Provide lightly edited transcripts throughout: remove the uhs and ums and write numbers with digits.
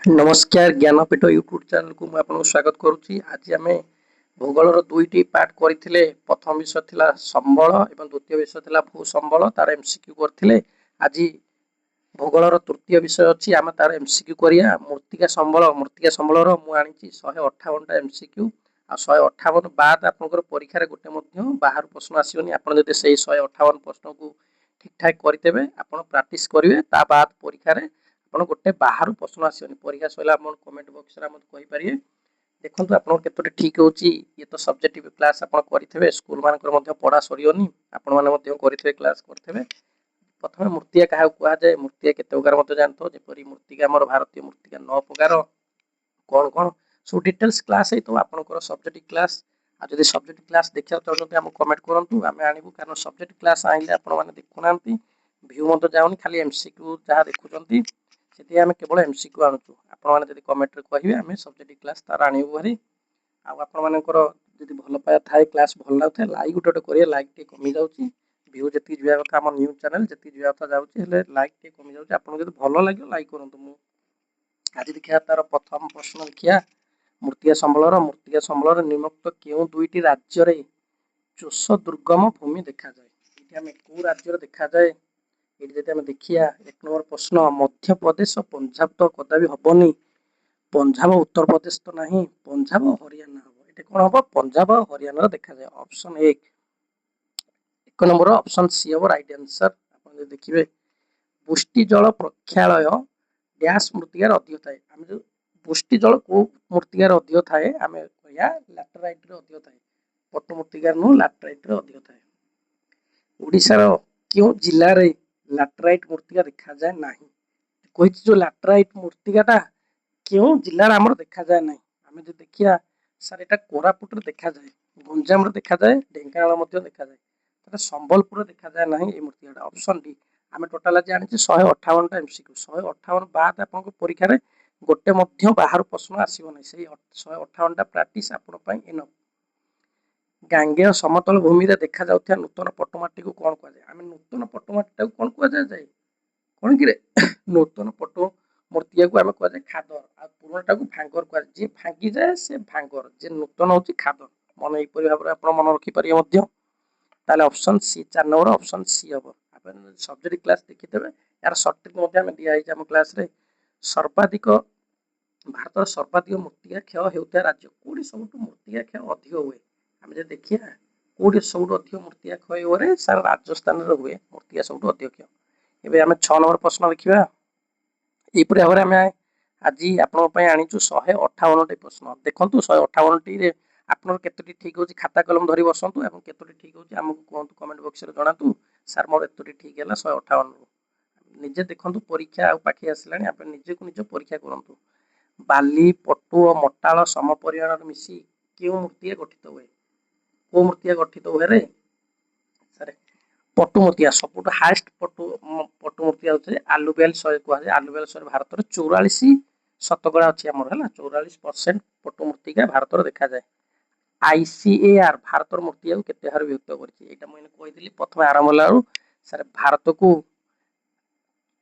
नमस्कार Jnanpith YouTube channel को आपको स्वागत करुच्ची। आज आम भूगोल दुईटी पार्ट करते। प्रथम विषय थिला संबल और द्वितीय विषय थिला भू संबल तार एमसीक्यू करते। आज भूगोल तृतीय विषय अच्छी आम तार एमसीक्यू करिया। मूर्तिका संबल मुझे 158टा एमसीक्यू आ 158 बाद आपंकर परीक्षा गोटे बाहर प्रश्न आसोनी। आप 158 प्रश्न को ठीक ठाक करेंगे आप प्राक्ट करेंगे बाद परीक्षा आप गोटे बाहर प्रश्न आसोनी। परीक्षा सर कमेंट बॉक्स में कहींपारे। देखो आप केतोटी ठीक होची। ये तो सब्जेक्टिव क्लास आप करेंगे स्कूल मानक पढ़ा सरियोनी आपने करेंगे क्लास करेंगे। प्रथम मूर्तिका क्या कहुए मूर्तिका केते प्रकार मत जानते जपरी मूर्तिका आम भारतीय मूर्तिका 9 प्रकार कौन कौन सब डिटेल्स क्लास तो आपंकर सब्जेक्ट क्लास। आज सब्जेक्ट क्लास देखा चाहते हैं कमेंट करूँ आम आणबू कारण सब्जेक्ट क्लास आइले आपने देखुना भ्यू मत जाऊनी खाली एमसीक्यू जहाँ देखुं से आम केवल एमसीक्यू आणुचु। आपने कमेंट कहे आम सब्जेक्ट क्लास तार आणबू भारी आपर जब भल पाया थाए क्लास भल लगे लाइक गोटे करेंगे लाइक टे कमी जाऊँगी भ्यू जी जा कथा आम न्यूज चैनल जी जा कथा जाऊँगी लाइक टे कमी जाऊँगी। आपको जब भल लगे लाइक करूँ। आज देखिए तार प्रथम प्रश्न देखिए मूर्तिका संबल निम्नोक्त क्यों दुईटी राज्य चोष दुर्गम भूमि देखा जाए। ये कौ राज्य देखा जाए ये आम देखिया। एक नंबर प्रश्न मध्य प्रदेश पंजाब तो कदा भी हेनी। पंजाब उत्तर प्रदेश तो नहीं पंजाब हरियाणा हम ये कौन हम पंजाब हरियाणा देखा जाए। ऑप्शन एक नंबर ऑप्शन सी हम राइट आंसर। आप देखिए पुष्टि जल प्रक्षालय डैश मृत्तिकार अधिक थाए। आम जो पुष्टि जल को मृत्तिकार अधिक थाए आम कह लैटेराइट अधिक थाए पट्टु मृत्तिकार नु लैटेराइट अधिक थाए। ओडिशार क्यों जिले में लैटेराइट मूर्तिका देखा जाए ना कही जो लैटेराइट मूर्तिकाटा क्यों जिलार आमर देखा जाए ना आम जो देखिया सर यहाँ कोरापुट देखा जाए गंजाम देखा जाए ढेंकानाल देखा जाए संबलपुर देखा जाए ना ये मूर्तिकाटा। ऑप्शन डी आम टोटाल आज आनी 158टा एमसीक्यू 158 बाद आप परीक्षा गोटे बाहर प्रश्न आसो ना से 158टा प्राक्ट आप इनफ। गांगेय समतल भूमि में देखा जाउथिया नूतन पट्टमाटी को कौन कहुए आम नूतन पट्टमाटी कौन कहुए कौन कि नूतन पट्टु मूर्तिका को आम कहुए खादर आ पुराणा को भांगर कहुए जी भांगी जाए से भांगर जे नूतन हूँ खादर मन यहपरी भाव में आप मन रखिपारे। ताले option C 4 number option C हम आप सब्जेक्ट क्लास देखिथे यार सर्टिफिकेट दिखाई आम क्लास रे सर्वाधिक भारत सर्वाधिक मूर्तिका क्षय होता राज्य कौटी सब मूर्तिका क्षय अधिक हुए आम जो देखिए कौटी सब अधिक मूर्तिका क्षय हुए सारा राजस्थान हुए मूर्तिका सब अधिक क्षय। एवं आम 6 नंबर प्रश्न देखा यहपरी भाव में आम आज आपण आनीचु 158टी प्रश्न। देखो 158टी आपन केतोटी ठीक होची खाता कलम धरी बसंतु एवं केतोटी ठीक होची हमको कहतु कमेंट बॉक्स रे जणातु सर मोर एतोटी ठीक है 158 निजे देखंतु परीक्षा पाखे आसलानी आप निजे को निज परीक्षा करंतु। बाली पट्टु और मटाल सम परिमाण मिसी क्यों मूर्ति गठित हुए को मूर्ति गठित हुए रे सर पट्टु मूर्तिया सब हाएस्ट पट्टु मूर्ति होचे आलुबेल 100 कहुए आलुबेल 100 भारत में 44 शतकड़ा अच्छी आमर है 44% पट्टु मूर्तिका भारत में देखा जाए। आईसीएआर भारत मूर्तिका केते भाग विभक्त करछि मुझे कही प्रथम आरंभ हूँ सर भारत को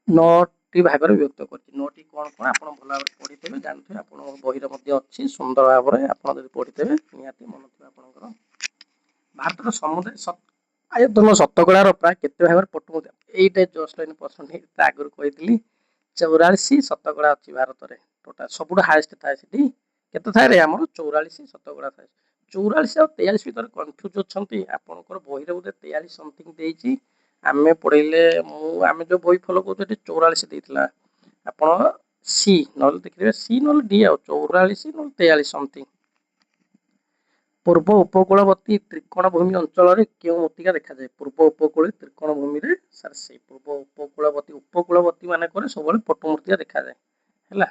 9टी भाग में विभक्त करछि 9टी कौन कौन आप भल भाव पढ़ी जानते आप बही अच्छी सुंदर भाव में आप पढ़ी निहाती मन थी आप भारत समुदाय आयतन शतकड़ार प्राय केते भाग पट्टु यहीटा जस्ट परसेंट आगुरी कही 44 शतकड़ा अच्छी भारत में टोटाल सब हाएस्ट थाए केते थाए आम 44 शतकड़ा थाए 44 और 43 भर कन्फ्यूज अच्छा आपंकर बही बोधे 43 समथिंग देती आम पढ़ेले आम जो बही फलो कर 44 देता आप सी ना देखिए सी ना डी आ 44 ना 43 समथिंग। पूर्व उपकूलवर्ती त्रिकोण भूमि अंचल क्यों मूर्तिका देखा जाए पूर्व उपकूल त्रिकोण भूमि सर से पूर्व उपकूलवर्ती मानक सब पट्टु मूर्तिका देखा जाए है।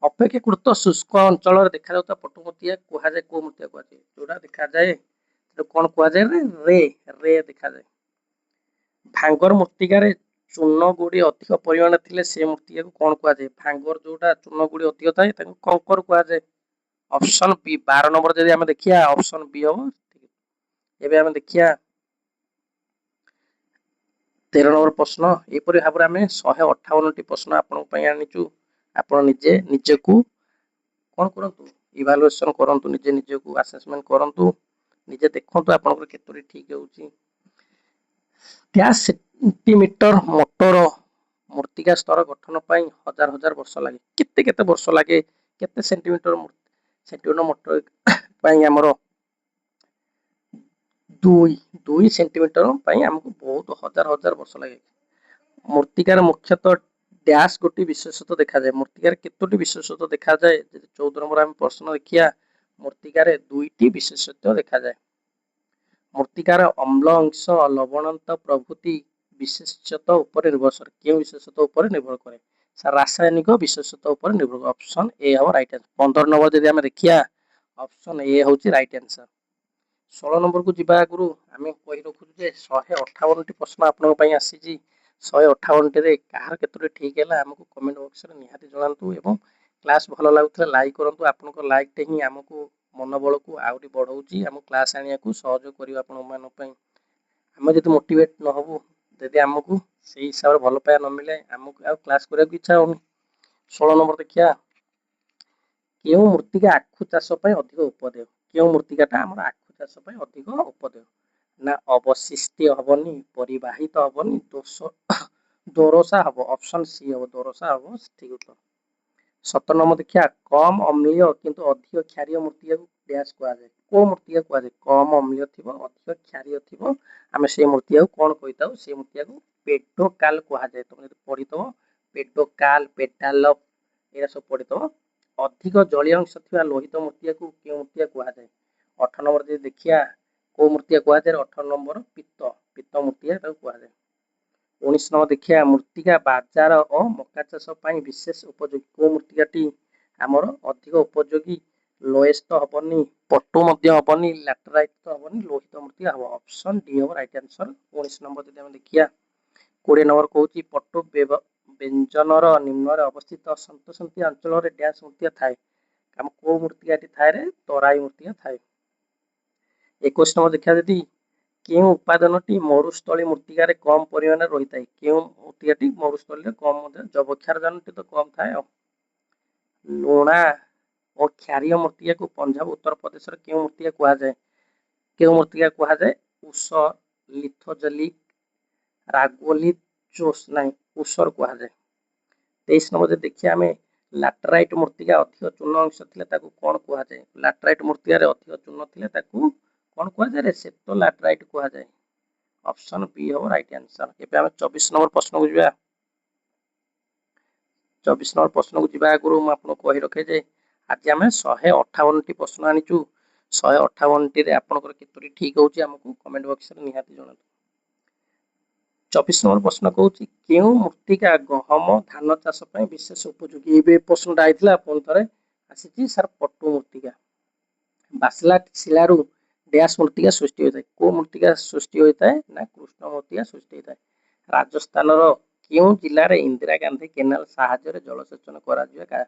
अपेक्षाकृत शुष्क अंचल देखा जाता पट्टु मूर्तिका कहुए कौ मूर्तिका कहुए जोड़ा देखा जाए कौन कहुए रे रे देखा जाए। भांगर मूर्तिकार चून गुड़ी अधिक परिमाण थे से मूर्तिका कौन कहुए भांगर जोटा चून गुड़ी अधिक थाए कंकर कहुए। ऑप्शन बी 12 नंबर जब आम देखिया ऑप्शन बी हम एवं आम देखिया 13 नंबर प्रश्न यहपरी भाव में आम 158टी प्रश्न आपण आनीचु ଆପଣ ନିଜେ ନିଜକୁ କଣ କରନ୍ତୁ, इवालुएशन करंतु, निजे निजे को असेसमेंट करंतु, निजे देखंतु आपनकर केतोरी ठीक होउची। डैश सेंटीमीटर मोटर मूर्तिका स्तर गठन पई हजार हजार वर्ष लागे। केते केते वर्ष लागे, केते सेंटीमीटर मोटर पई हमरो 2 सेंटीमीटर पई हमको बहुत हजार हजार वर्ष लागे। मूर्तिकार मुख्यतः डैश गोटी विशेषत्व देखा जाए। मूर्तिकार केतोटी विशेषत्व देखा जाए, 14 नंबर हम प्रश्न देखिया। मूर्तिकार दुईटी विशेषत्व देखा जाए। मूर्तिकार अम्ल अंश, लवणांत प्रभृति विशेषत्व उपर निर्भर क्यों विशेषत्व उपर निर्भर करे? रासायनिक विशेषत्व उपर निर्भर करे। ऑप्शन ए हम राइट आंसर। 15 नंबर जदि हम देखिया, ऑप्शन ए होची राइट आंसर। 16 नंबर को जीवा आगु आम कही रखु 158 टी प्रश्न आपन आसी। 158 टे कहार केतोटी ठीक है आमको कमेंट बॉक्स में निहाती जणातु एवं क्लास भल लगुला लाइक करंतु। आपनकर लाइक टे ही आमको मनोबल को आउरी बढ़ाउची, आम क्लास आनिया को सहयोग करियो आपन मान पई। आम जदि मोटिवेट न होबु, जदि आमको सही हिसाब भल पाया न मिले, आमको आ क्लास करिया को इच्छा होनी। 16 नंबर देखिया, केउ मूर्तिका आखु चाष पई अधिक उपदेय? केउ मूर्तिकाटा हमर आखु चाष पई अधिक उपदेय? ना अवशिष्ट हबनी, परिवाहित हबनी, दोरसा हब। ऑप्शन सी हब, दोरसा हब ठीक उत्तर। 17 नंबर देखिया, कम अम्लीय किंतु अधिक क्षारीय मूर्तिका को डैश कुआ जाय? को मूर्तिका कुआ जाय? कम अम्लीय थिबो, अधिक क्षारीय थिबो, आमे से मूर्तिका को कोन कहिताउ? से मूर्तिका को पेडोकाल कुआ जाय। तुम जदि पढितबो पेडोकाल, पेटालप एरा सब पढितबो। अधिक जलीय अंश थिबा लोहित मूर्तिका को के मूर्तिका कुआ जाय? 18 नंबर जदि देखिया, को मूर्तिका कुआ जाय? 18 नंबर पित्त मूर्तिका ताको कुआ जाय। 19 नंबर देखिया, मूर्तिका बाजार और मक्का चाष पई विशेष उपयोगी? को मूर्तिकाटी हमर अधिक उपयोगी? लोएस्ट हबनी, पट्टू मध्य हबनी, लैटेराइट तो हबनी, लोहित मूर्तिका हब। ऑप्शन डी हब राइट आंसर। 19 नंबर जदि हम देखिया, 20 नंबर कहूची पट्टू व्यंजनर निम्न अवस्थित सन्तसंती अंचल रे डैश मूर्तिका थाए? हम को मूर्तिकाटी थाए रे? तराई मूर्तिका थाए। 21 नंबर देखिया, जदि केउ उपादानटी मरुस्थली मूर्तिकार कम परिमाण रही थाए? केउ मूर्तिकाटी मरुस्थली कम जबक्षारजानटी तो कम थाए। लुणा और क्षारीय मूर्तिका को पंजाब उत्तर प्रदेश रे केउ मूर्तिका कुआ जाय? केउ मूर्तिका कुआ जाय? उस लिथोजलिक, रागोलिथ, चोस नहीं उसर कुआ जाय। 23 नंबर देखिए, आम लैटेराइट मूर्तिका अधिक चूर्ण अंश थिले ताकू कोन कुआ जाय? लैटेराइट मूर्तिका रे अधिक चूर्ण थिले ताकू कोन कुआ जाय? रेसेप्टो लैटेराइट कुआ जाय। ऑप्शन बी हो राइट आंसर। एबे हम 24 नंबर प्रश्न को जिबा। 24 नंबर प्रश्न को जिबा आगु हम आपन कहि रखे जे आज हम 158 टी प्रश्न आनिचु। 158 टी रे आपनकर केतोरी ठीक होउची हमकु कमेंट बॉक्स रे निहाती जणातु। 24 नंबर प्रश्न कहूची, केउ मूर्तिका गहम धान चाष पई विशेष उपयोगी? एबे प्रश्नटा आइथिला पुन थरे आसीची सर पट्टू मूर्तिका। बासला शिलारू डैश मूर्तिका सृष्टि होइताय? को मूर्तिका सृष्टि होइताय? ना कृष्ण मूर्तिका सृष्टि होइताय। राजस्थान रो केउ जिल्ला रे इंदिरा गांधी केनाल साहाय्य रे जलसेचन करा जिया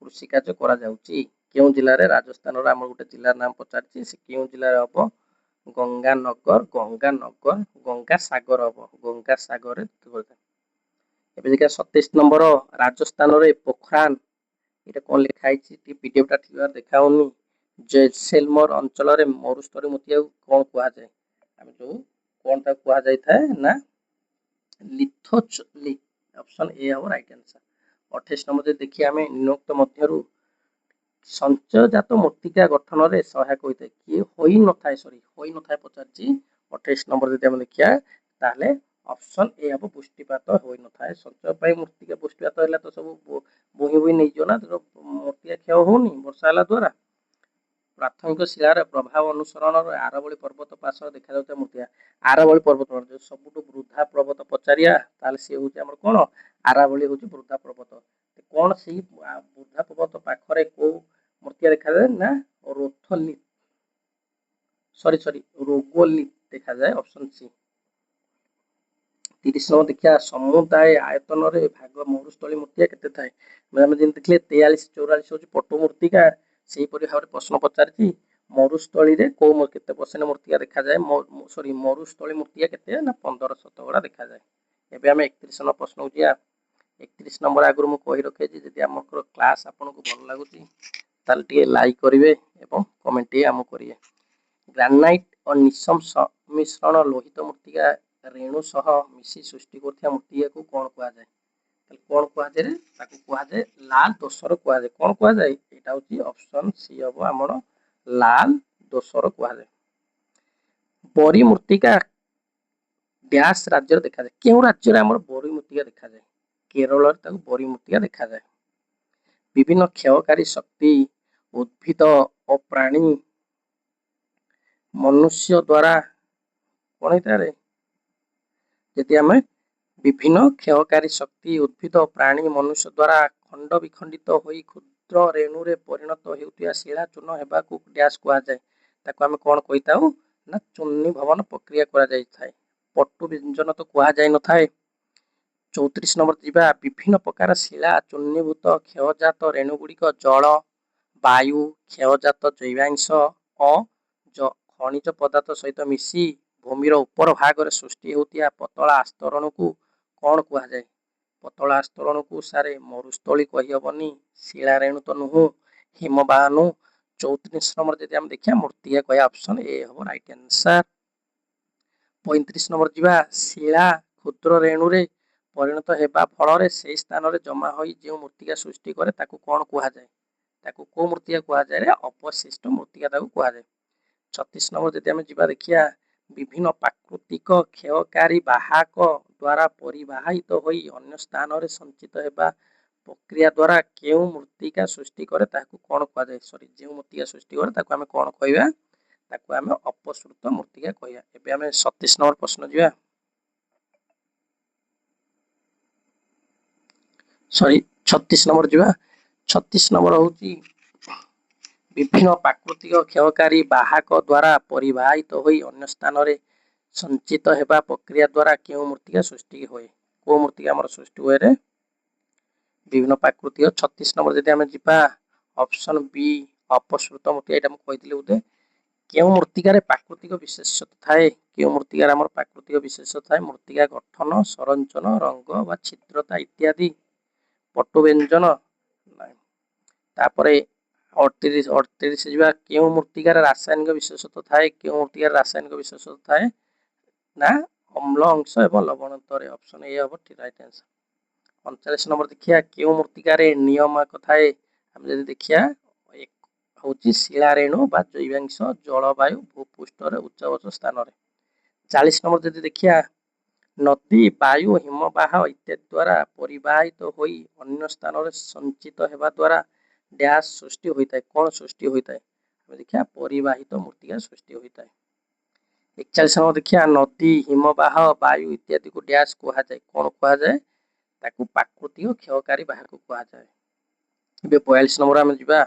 कृषि कार्य करा जाउची? केउ जिल्ला रे? राजस्थान रो हमर गुटे जिल्ला नाम पचारची, से केउ जिल्ला रे हबो? गंगानगर, गंगानगर, गंगासागर हबो। गंगासागर रे होइताय। एबे देखा 27 नंबर, राजस्थान रे पोखरान एटा कोन लिखा आइची? टी पीडीएफ टा ठीक देखाउनी। जैसलमेर अंचल रे मरुस्थली मूर्तिका कोन कुआ जाय? हम जो कोन ता कुआ जाय थाए ना लिथोजलिक। ऑप्शन ए हो राइट आंसर। 28 नंबर जे देखिए, आमे निम्नोक्त मध्यरु संचयजात मूर्तिका गठन रे सहायक होइते कि होई न थाए? सॉरी होई न थाए पचारची। 28 नंबर जदि हम देखिया ताले ऑप्शन ए हबो पुष्टिपात होई न थाए। संचय पई मूर्तिका पुष्टिपात हैला तो सब बोही बोही नै जो ना, तो मूर्तिका क्षय होनी वर्षा हैला द्वारा। प्राथमिक शिलार प्रभाव अनुसरण आरवली पर्वत पास देखा जाउता मूर्तिका। आरवली पर्वत जो सबुठु वृद्धा पर्वत पचारिया ताले से होची हमर कोन? आरवली होची वृद्धा पर्वत। कोन से वृद्धा पर्वत पाखरे को मूर्तिका देखा जाय ना रोथोलिथ, सॉरी रोगोलिथ देखा जाए। Option C. 30 नंबर देखिया, समुदाय आयतन रे भाग मरुस्थली मूर्तिका केते थाए? हम जेन देखले 43 44 होची पट्टू मूर्तिका, सेही परि भाबरे प्रश्न पचारची मरुस्थली रे को केते परसेंट मूर्तिका देखा जाए? मरुस्थली मूर्तिका केते ना 15% देखा जाए। एबे हम 31 नंबर प्रश्न को जिया। 31 नंबर आगुरी मु कहि रखे जे जदि हमर क्लास आपनको भल लागुची ताल टिके लाइक करिवे एवं कमेंट टिके आम करिवे। ग्रानाइट और निशम मिश्रण लोहित मृत्तिका रेणु सह मिसी सृष्टि करथिया मृत्तिका को कोन कुआ जाय कोन कुआ जाय रे ताको कुआ जाय लाल दोसर कुआ जाय कोन कुआ जाय एटा होची ऑप्शन सी हबो हमर लाल दोसर कुआ जाय। बरी मृत्तिका डैश राज्य देखा जाए केउ राज्य रे हमर बरी मृत्तिका देखा जाए केरल रे ताको बरी मृत्तिका देखा जाए। विभिन्न क्षयकारी शक्ति उद्भिद और प्राणी मनुष्य द्वारा कौन होता है यदि आम विभिन्न क्षयकारी शक्ति उद्भिद प्राणी मनुष्य द्वारा खंड विखंडित होई क्षुद्र रेणु रे परिणत हेउतिया शिला चूर्ण हेबाकू डैश कुआ जाए ताको आम कौन कहिताउ ना चूर्णी भवन प्रक्रिया करा जाय थाए पट्टु व्यंजन तो कुआ जाय न थाए। 34 नंबर जीवा विभिन्न प्रकार शिला चूर्णीभूत क्षयजात रेणु गुड़िक जल वायु क्षयजात जैवांश और खनिज पदार्थ सहित मिसी भूमिर उपर भाग सृष्टि होतिया पतला आस्तरण को कौन कुआ जाए पतला आस्तरण को सारे मरुस्थली कहि हबनी शिला रेणु तो नुह हिमबानु। 34 नंबर जदि हम देखिया मृत्तिका कया ऑप्शन ए हबो राइट आंसर। 35 नंबर जीवा शिला क्षुद्र रेणु रे परिणत हेबा फल रे से स्थान रे जमा होई जे मृत्तिका सृष्टि करे ताको कौन कुआ जाए ताको को मृत्तिका कुआ जाए रे अपशिष्ट मृत्तिका ताको कुआ जाए। 36 नंबर जदि हम जीवा देखिया विभिन्न प्राकृतिक क्षयकारी बाहक द्वारा परिवाहित होई अन्य स्थान रे संचित हेबा प्रक्रिया द्वारा केउ मृत्तिका सृष्टि करे ताको कौन कुआ जाए सॉरी जे मृत्तिका सृष्टि करे ताको हम कौन कहबा ताको हम अपसृत मृत्तिका कहया। एबे हम 37 नंबर प्रश्न जीवा सॉरी 36 नंबर जीवा 36 नंबर होची विभिन्न प्राकृतिक क्षयकारी बाहक द्वारा परिवाहित होई अन्य स्थान रे संचित हेबा प्रक्रिया द्वारा केउ मृत्तिका सृष्टि होए को मृत्तिका हमर सृष्टि होए रे विभिन्न प्राकृतिक। 36 नंबर जदि हम जिपा ऑप्शन बी अपसृत मृत्तिका एटा हम कहितले उदे केउ मृत्तिका रे प्राकृतिक विशेषता थाए केउ मृत्तिका हमर प्राकृतिक विशेषता थाए मृत्तिका गठन संरचन रंग वा छिद्रता इत्यादि पट्टु व्यंजन तापरे 38 जीवा केउ मृत्तिका रे रासायनिक विशेषता थाए केउ मृत्तिका रे रासायनिक विशेषता थाए ना अम्ल अंश एवं लवण तरे ऑप्शन ए हबो ठीक राइट आंसर। 39 नंबर देखिया केउ मृत्तिका रे नियमक थाए हम जदि देखिया एक होची शिला रेणु बा जैवांश जलवायु भूपृष्ठ रे उच्च स्थान रे। 40 नंबर जदि देखिया नदी वायु हिमबाह इत्यादि द्वारा परिवाहित होई अन्य स्थान रे संचित हेबा द्वारा डैश सृष्टि होइताय कोन सृष्टि होइताय हम देखिया परिवाहित मृत्तिका सृष्टि होइताय। 41 नंबर देखिया नदी हिमबाह वायु इत्यादि को डैश कुहा जाय कोन कुहा जाय ताकू प्राकृतिक क्षयकारी बाहक कुहा जाय। एबे 42 नंबर हम जिबा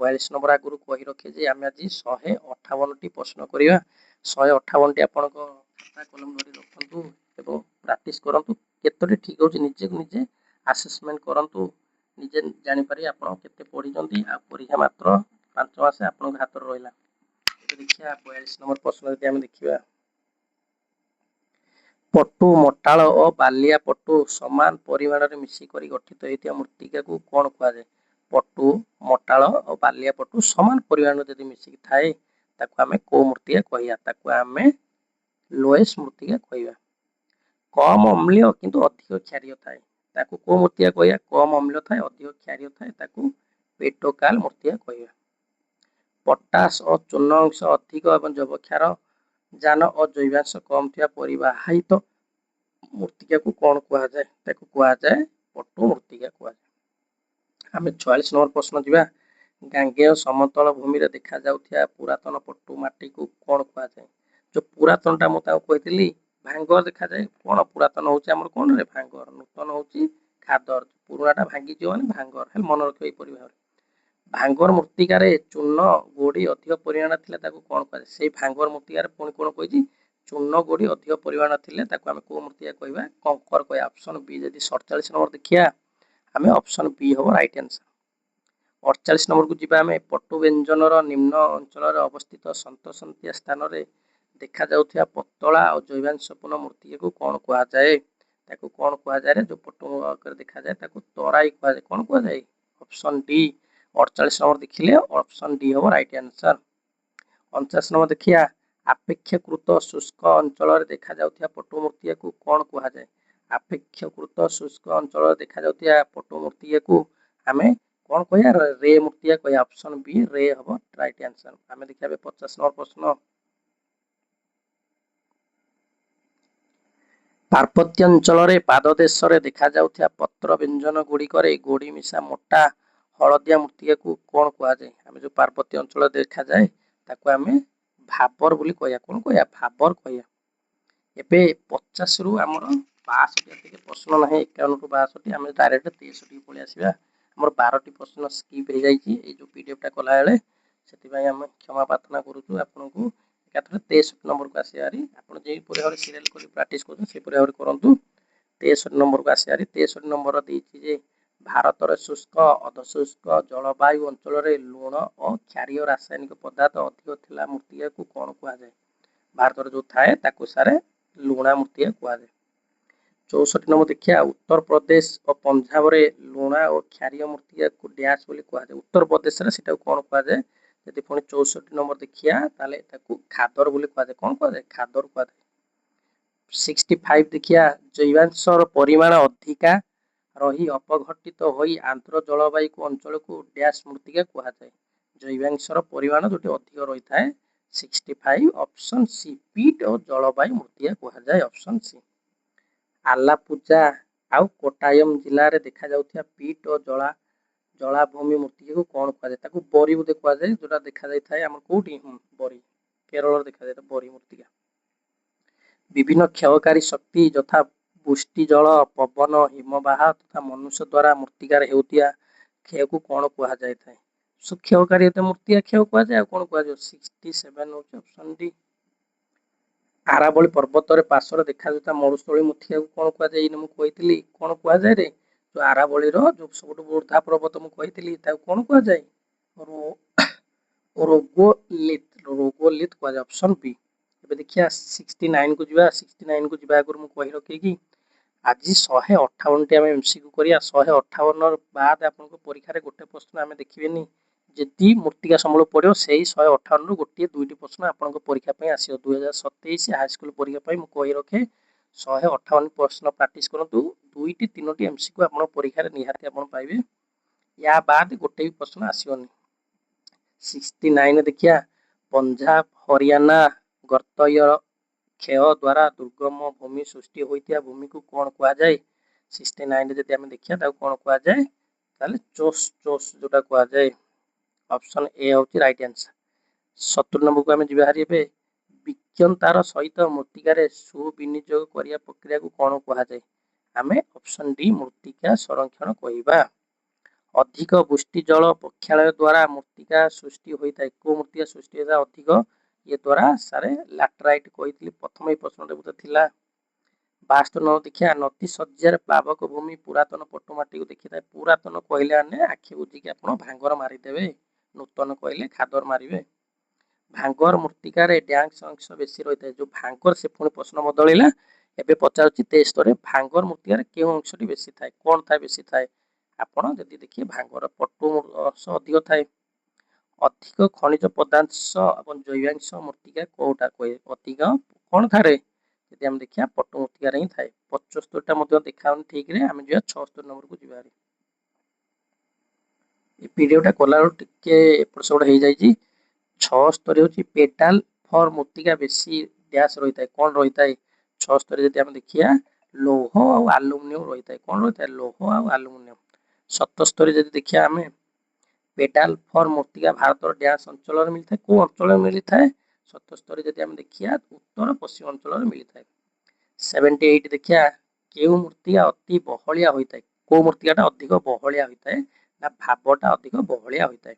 42 नंबर आगुरु कहि रखे जे हम आज 158 टी प्रश्न करिया 158 टी आपन को खाता कलम धरि रखंतु एवं प्रैक्टिस करंतु केतोटी ठीक होची निजे निजे असेसमेंट करंतु निजे जानि पारि आपन केते पढि जंती आ परीक्षा मात्र 5 मास आपन हाथ रहइला। देखिया 42 नंबर प्रश्न जदि हम देखिबा पट्टु मोटाळ और बालिया पट्टु समान परिमाण रे मिसी करी गठित हेतिया मृत्तिका को कोन कुआ जाय पट्टु मोटाळ और बालिया पट्टु समान परिमाण जदि मिसी थाए ताको हमें को मृत्तिका कहिया ताको हमें लोएस मृत्तिका कहिया। कम अम्लीय किंतु अधिक क्षारीय थाए ताको को मृत्तिका कहिया कम अम्लीय थाए अधिक क्षारीय थाए ताको पेटोकाल मृत्तिका कहिया। पोटास और चूर्ण अंश अधिक एवं जैवक्षार जान और जैवांश कम थिया परिवाहित मृत्तिका को कौन कुआ जाए ताको कुआ जाए पट्टु मृत्तिका कुआ जाए। हमें 44 नंबर प्रश्न जीवा गांगेय समतल भूमि रे देखा जाउथिया पुरातन पट्टु माटी को कौन कुआ जाए जो पुरातन टा मता कहितली भांगर देखा जाए कोन पुरातन होची हमर कोन रे भांगर नूतन होची खादर पुराटा भांगी जो माने भांगर हेल मन रखै परिवार भांगर मृत्तिका रे चूर्ण गोड़ी अधिक परिमाण थिले ताको कोन कहै से भांगर मृत्तिका रे पुणी कोन कहै चूर्ण गोड़ी अधिक परिमाण थिले ताको हम को मृत्तिका कहबा कंकर कहै ऑप्शन बी जदि 47 नंबर देखिया हमें ऑप्शन बी हो राइट आंसर। 48 नंबर को जिबा हमें पट्टु व्यंजन रो निम्न अंचल रे अवस्थित संतसंतिया स्थान रे देखा जाउथिया पतला और जैवांशपूर्ण मृत्तिका को कोन कहआ जाए ताको कौन कुआ जाए जो पट्टू आकर देखा जाए ताको तराई कुआ जाए कौन कुआ जाए ऑप्शन डी 48 नंबर देखिले ऑप्शन डी हो राइट आंसर 49 नंबर देखिया अपेक्षाकृत शुष्क अंचल देखा जाउथिया पट्टू मूर्ति को कौन कुआ जाए अपेक्षाकृत शुष्क अंचल देखा जाउथिया पट्टू मूर्ति को आमे कौन कहया रे मूर्ति कहया ऑप्शन बी रे हबो राइट आंसर आमे देखिया 50 नंबर प्रश्न पार्वत्य अंचल पाददेश देखा जाउथिया पत्र व्यंजन गुड़िकर गोड़ी मिशा मोटा हलदिया मूर्ति को कौन कुआ जाए आमे जो पार्वत्य अंचल देखा जाए ताको आमे भाबर बोली कहया कौन कहया भाबर कहया एबे 50 रु हमर 62 प्रश्न नाही 51 रु 62 आमे डायरेक्ट 63 पळि आसीबा हमर 12 टी प्रश्न स्किप हे जाई छी ए जो पीडीएफ टा कला बेले सेति भाई हम क्षमा प्रार्थना करूछु आपन को एकाथरे 63 नंबर को आसीयारी आपन जे पुरे हरे सीरियल करी प्रैक्टिस करु से पुरे हरे करंतु 63 नंबर को आसीयारी 63 नंबर देछि जे भारत रे शुष्क अधशुष्क जलवायु अंचल रे लूण और क्षारीय रासायनिक पदार्थ अधिक थिला मूर्ति को कोन कुआ जाय भारत रे जो थाए ताको सारे लूणा मूर्ति कुआ जाय 64 नंबर देखिया उत्तर प्रदेश और पंजाब रे लूणा और क्षारीय मूर्ति को डैश बोली कुआ जाय उत्तर प्रदेश रे सेटा कोन कुआ जाय यदि पुणी 64 नंबर देखिया ताले ताकू खादर बोली कुआ जाय कोन कुआ जाय खादर कुआ जाय 65 देखिया जैवांशर परिमाण अधिका रही अपघटित होई आंतर जलवायु को अंचल को डैश मूर्तिका कुआ जाय जैवांशर परिमाण जोटी अधिक रही थाए 65 ऑप्शन सी पीट और जलवायु मूर्तिका कुआ जाय ऑप्शन सी आलापूजा आउ कोटायम जिल्ला रे देखा जाउथिया पीट और जलाभूमि मूर्ति को कौन कुआ जाय ताकू बरी बोधे कुआ जाय जोटा देखा जाय थाए हमर कोठी बरी केरल रे देखा जाय बरी मूर्ति विभिन्न क्षयकारी शक्ति यथा पुष्टि जल पवन हिमवाह तथा मनुष्य द्वारा मूर्तिकार हेउतिया क्षय को कौन कुआ जाय थाए सो क्षयकारी हेते मूर्ति क्षय कुआ जाय कौन कुआ जाय 67 होचे ऑप्शन डी आरावली पर्वत रे पार्श्व देखा जाता मरुस्थली मूर्ति को कौन कुआ जाय मु कहितली कौन कुआ जाय रे जो आरावली रो जो सबटु बड़ा पर्वत मु कहितली ताको कौन कुआ जाय रोगोलिथ कुआ जाय ऑप्शन बी एबे देखिया 69 को जिबा 69 को जिबा आगर मु कहि रखे कि आज 158 टी हम एमसीक्यू करिया 158 बाद आपन को परीक्षा रे गोटे प्रश्न हमें देखिबेनी जदि मूर्तिका समूल पड़ो से 158 रु गोटे दुईटी प्रश्न आपन को परीक्षा पई आसीयो 2027 हाई स्कूल परीक्षा पई मु कहि रखे 158 प्रश्न प्रैक्टिस करंतु दुईटी तीनोटी एमसीक्यू आपन परीक्षा रे निहाती आपन पाइबे या बाद गोटे भी प्रश्न आसीयोनी 69 देखिया पंजाब हरियाणा गर्तय क्षय द्वारा दुर्गम भूमि सृष्टि होइतिया भूमि को कौन कुआ जाय 69 जदि हम देखिया ताको कौन कुआ जाय ताले चोस चोस जोटा कुआ जाय ऑप्शन ए होची राइट आंसर 70 नंबर को हम जिबा हारी बे विज्ञानतार सहित मूर्तिका सुविनियोग करिया प्रक्रिया को कौन कुआ जाय आमे ऑप्शन डी मूर्तिका संरक्षण कहिबा अधिक पुष्टि जल प्रक्षालय द्वारा मूर्तिका सृष्टि होइता को मूर्तिका सृष्टि होइता अधिक ये द्वारा सारे लैटराइट कहितली प्रथम प्रश्न रे थिला 62 न देखिया नदी सज्जार प्लावक भूमि पुरातन पट्टुमाटी को देखिता पुरातन कहले आने आखि बुझी के आपण भांगर मारी देबे नूतन कहले खादर मारिबे भांगर मूर्तिका रे डैंक्स अंश बेसी रहिता जो भांगर से पुणी प्रश्न बदलिला एबे पचारछि 23 रे भांगर मूर्तिका रे केउ अंशटी बेसी थाए कोन थाए बेसी थाए आपण जदि देखिए भांगर पट्टु अंश अधिक थाए अधिक खनिज पदार्थ एवं जैवांश मूर्तिका कोटा कहे अधिक कौन थारे यदि हम देखिया पट्टु मूर्तिका रे ही थाए 75 टा मध्ये देखाउन ठीक रे हम जिया 76 नंबर को जिबारी ए पीडीएफ टा कोला टिके एपिसोड हे जाई छी 76 होची पेटल फॉर मूर्तिका बेसी डैश रहिता है कोन रहिता है 76 यदि हम देखिया लोह और एल्युमिनियम रहिता है कोन रहिता है लोह और एल्युमिनियम 77 यदि देखिया हमें पेटाल फॉर मूर्तिका भारत डैश अंचल में मिलता है को अंचल में मिलता है 77 यदि हम देखिया उत्तर पश्चिम अंचल में मिलता है 78 देखिया केउ मूर्तिका अति बहलिया होइता है को मूर्तिकाटा अधिक बहलिया होइता है ना भावटा अधिक बहलिया होइता है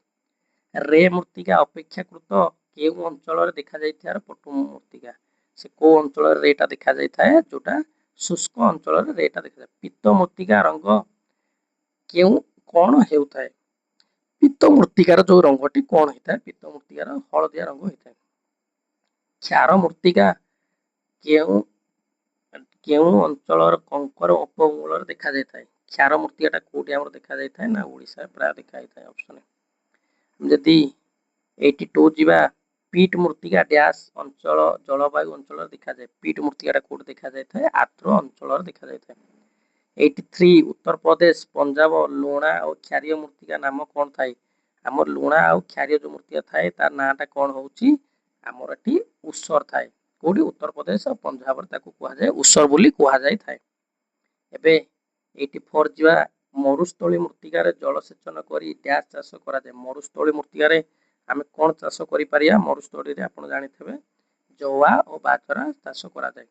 रे मूर्तिका अपेक्षाकृत केउ अंचल रे देखा जाइथियार पट्टु मूर्तिका से को अंचल रे रेटा देखा जाइथा है जोटा शुष्क अंचल रे रेटा देखा जाय पीत मूर्तिका रंग केउ कोन हेउथा है पीत मूर्तिकार जो रंगटी कौन होता है पीत मूर्तिकार हलदिया रंग होता है क्षार मूर्तिका କେଉଁ ଅଞ୍ଚଳର କଙ୍କର ଉପକୂଳରେ ଦେଖାଯାଇଥାଏ? କ୍ଷାର ମୂର୍ତ୍ତିକାଟା କୋଉଠି ଆମର ଦେଖାଯାଇଥାଏ ନା ଓଡ଼ିଶାରେ ପ୍ରାୟ ଦେଖାଯାଇଥାଏ ଅପସନ୍। ଯଦି 82 ଯିବା ପିଟ୍ ମୂର୍ତ୍ତିକା ଡ୍ୟାସ୍ ଅଞ୍ଚଳ ଜଳବାୟୁ ଅଞ୍ଚଳରେ ଦେଖାଯାଏ। ପିଟ୍ ମୂର୍ତ୍ତିକାଟା କୋଉଠି ଦେଖାଯାଇଥାଏ? ଆର୍ଦ୍ର ଅଞ୍ଚଳରେ ଦେଖାଯାଇଥାଏ। 83 ଉତ୍ତରପ୍ରଦେଶ ପଞ୍ଜାବ ଲୁଣା ଆଉ କ୍ଷାରୀୟ ମୂର୍ତ୍ତିକା ନାମ କ'ଣ ଥାଏ? ଆମର ଲୁଣା ଆଉ କ୍ଷାରୀୟ ଯୋଉ ମୂର୍ତ୍ତିକା ଥାଏ ତାର ନାଁଟା କ'ଣ ହେଉଛି? ଆମର ଏଠି ଉଷର ଥାଏ। କୋଉଠି? ଉତ୍ତରପ୍ରଦେଶ ଆଉ ପଞ୍ଜାବରେ ତାକୁ କୁହାଯାଏ ଉଷର ବୋଲି କୁହାଯାଇଥାଏ। ଏବେ 84 ଯିବା ମରୁସ୍ଥଳୀ ମୂର୍ତ୍ତିକାରେ ଜଳସେଚନ କରି ଡ୍ୟାସ୍ ଚାଷ କରାଯାଏ। ମରୁସ୍ଥଳୀ ମୂର୍ତ୍ତିକାରେ ଆମେ କ'ଣ ଚାଷ କରିପାରିବା? ମରୁସ୍ଥଳୀରେ ଆପଣ ଜାଣିଥିବେ ଜୱା ଓ ବାଜରା ଚାଷ କରାଯାଏ।